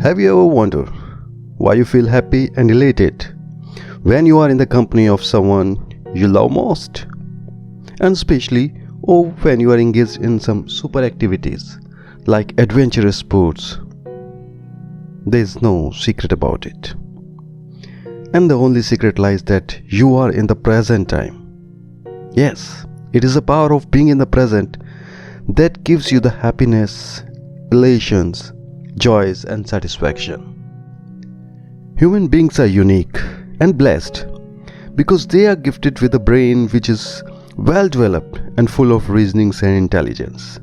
Have you ever wondered why you feel happy and elated when you are in the company of someone you love most? And especially when you are engaged in some super activities like adventurous sports. There is no secret about it. And the only secret lies that you are in the present time. Yes, it is the power of being in the present that gives you the happiness, elations, joys, and satisfaction. Human beings are unique and blessed because they are gifted with a brain which is well developed and full of reasonings and intelligence.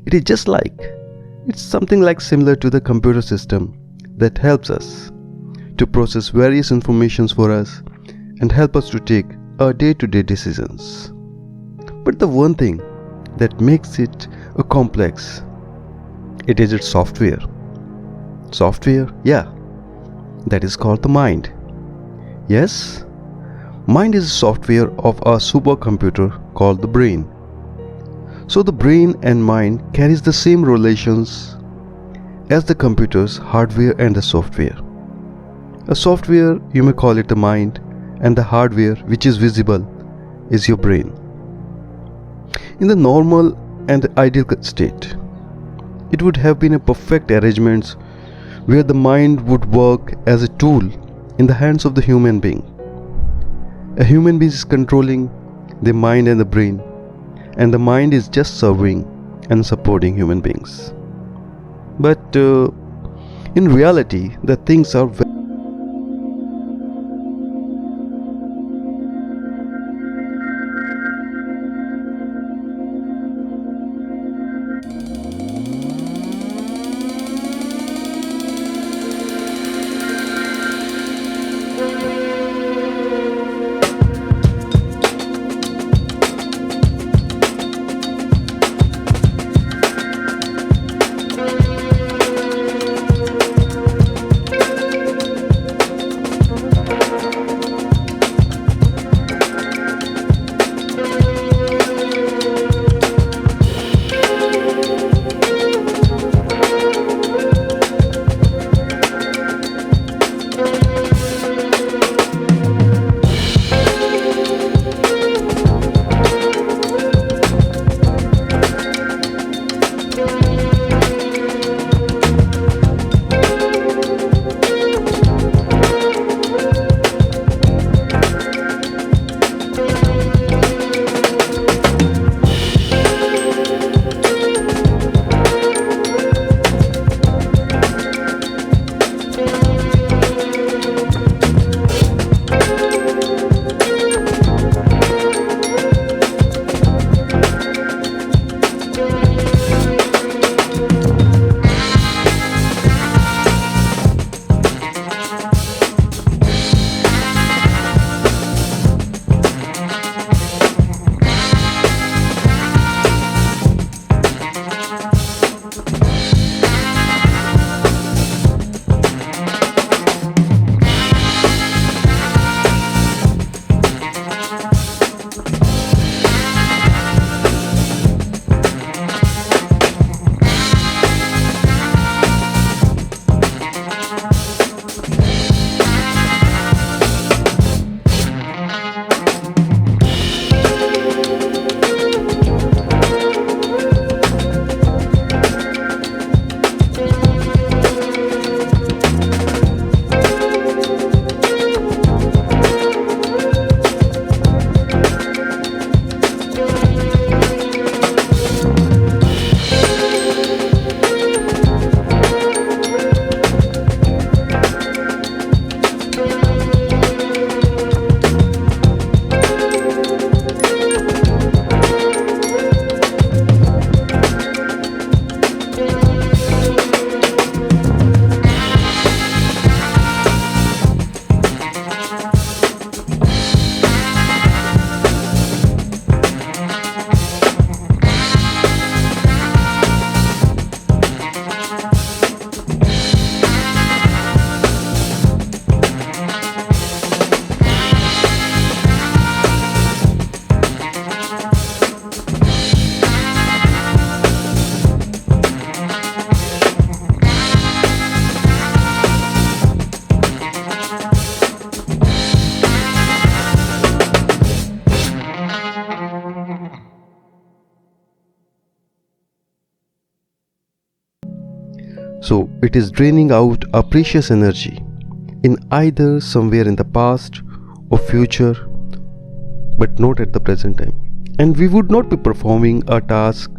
It's something like similar to the computer system that helps us to process various informations for us and help us to take our day-to-day decisions. But the one thing that makes it a complex, it is its software. Software, yeah, that is called the mind. Yes, mind is the software of a supercomputer called the brain. So the brain and mind carries the same relations as the computer's hardware and the software. A software, you may call it the mind, and the hardware, which is visible, is your brain. In the normal and ideal state, it would have been a perfect arrangement where the mind would work as a tool in the hands of the human being. A human being is controlling the mind and the brain, and the mind is just serving and supporting human beings. But in reality, the things are very So it is draining out our precious energy in either somewhere in the past or future, but not at the present time. And we would not be performing a task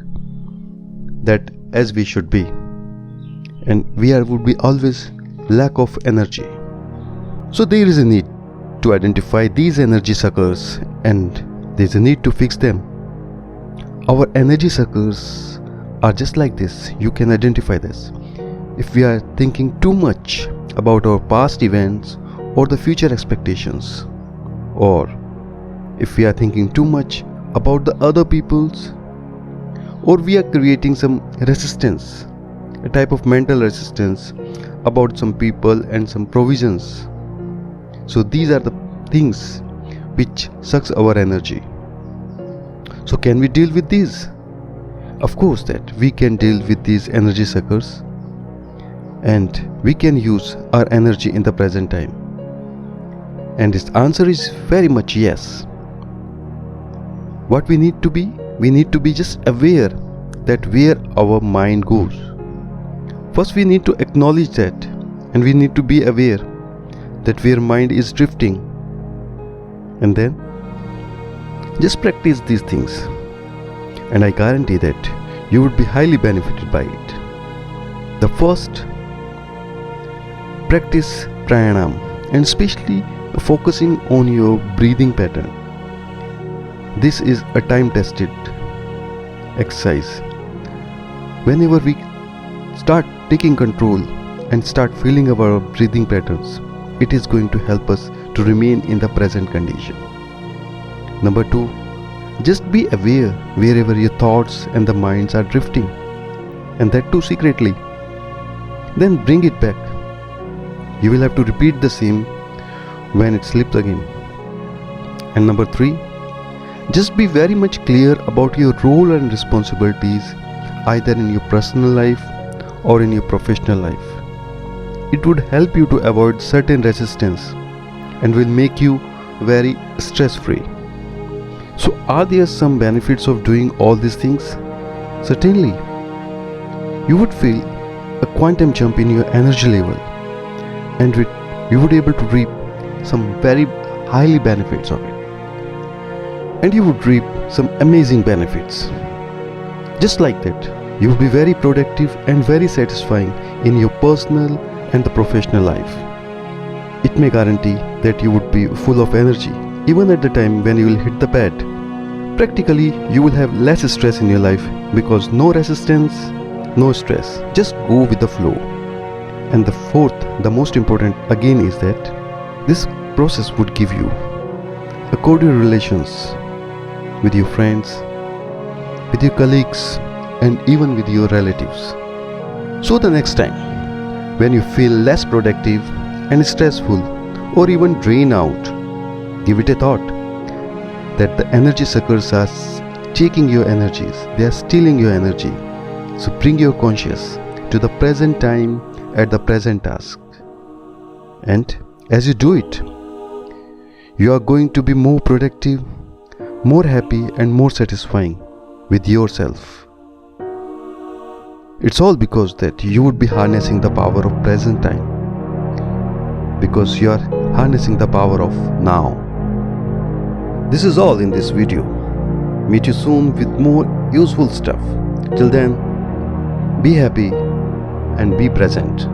that as we should be. And would be always lack of energy. So there is a need to identify these energy suckers, and there is a need to fix them. Our energy suckers are just like this. You can identify this. If we are thinking too much about our past events or the future expectations, or if we are thinking too much about the other people's, or we are creating some resistance, a type of mental resistance about some people and some provisions. So these are the things which sucks our energy. So can we deal with these? Of course that we can deal with these energy suckers, and we can use our energy in the present time. And its answer is very much yes. What we need to be just aware that where our mind goes. First we need to acknowledge that, and we need to be aware that where mind is drifting, and then just practice these things, and I guarantee that you would be highly benefited by it. The first, practice pranayama, and especially focusing on your breathing pattern. This is a time-tested exercise. Whenever we start taking control and start feeling our breathing patterns, it is going to help us to remain in the present condition. Number 2, just be aware wherever your thoughts and the minds are drifting, and that too secretly. Then bring it back. You will have to repeat the same when it slips again. And number 3, just be very much clear about your role and responsibilities, either in your personal life or in your professional life. It would help you to avoid certain resistance and will make you very stress-free. So are there some benefits of doing all these things? Certainly. You would feel a quantum jump in your energy level, and you would be able to reap some very highly benefits of it. And you would reap some amazing benefits. Just like that, you will be very productive and very satisfying in your personal and the professional life. It may guarantee that you would be full of energy even at the time when you will hit the bed. Practically, you will have less stress in your life because no resistance, no stress. Just go with the flow. And the fourth, the most important again, is that this process would give you a cordial relations with your friends, with your colleagues, and even with your relatives. So the next time when you feel less productive and stressful or even drained out, give it a thought that the energy suckers are taking your energies, they are stealing your energy. So bring your conscious to the present time at the present task. And as you do it, you are going to be more productive, more happy and more satisfying with yourself. It's all because that you would be harnessing the power of present time, because you are harnessing the power of now. This is all in this video. Meet you soon with more useful stuff. Till then, be happy and be present.